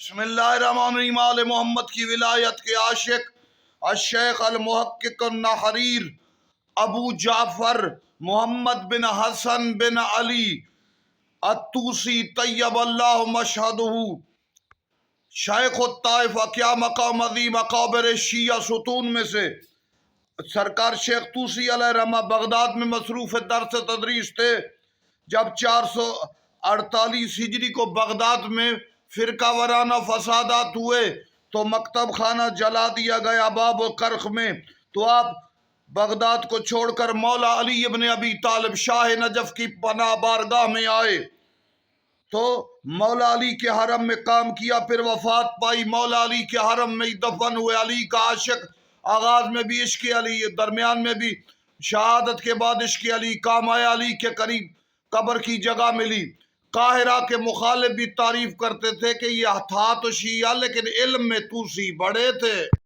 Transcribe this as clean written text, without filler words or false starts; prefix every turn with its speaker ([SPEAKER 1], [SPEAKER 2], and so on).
[SPEAKER 1] بسم اللہ الرحمن الرحیم آل محمد کی ولایت کے عاشق الشیخ المحقق النحریر ابو جعفر محمد بن حسن بن علی الطوسی طیب اللہ مشہدہ شیخ الطائفہ، کیا مقام عظیم اکابر شیعہ ستون میں سے سرکار شیخ طوسی علیہ رحمہ بغداد میں مصروف درس تدریس تھے جب 448 ہجری کو بغداد میں فرقہ وارانہ فسادات ہوئے تو مکتب خانہ جلا دیا گیا باب و کرخ میں، تو آپ بغداد کو چھوڑ کر مولا علی ابن ابی طالب شاہ نجف کی پناہ بارگاہ میں آئے تو مولا علی کے حرم میں کام کیا، پھر وفات پائی، مولا علی کے حرم میں دفن ہوئے۔ علی کا عاشق، آغاز میں بھی عشق علی، درمیان میں بھی، شہادت کے بعد عشق علی کام آیا، علی کے قریب قبر کی جگہ ملی۔ قاہرہ کے مخالف بھی تعریف کرتے تھے کہ یہ تھا تو شیعہ لیکن علم میں طوسی بڑے تھے۔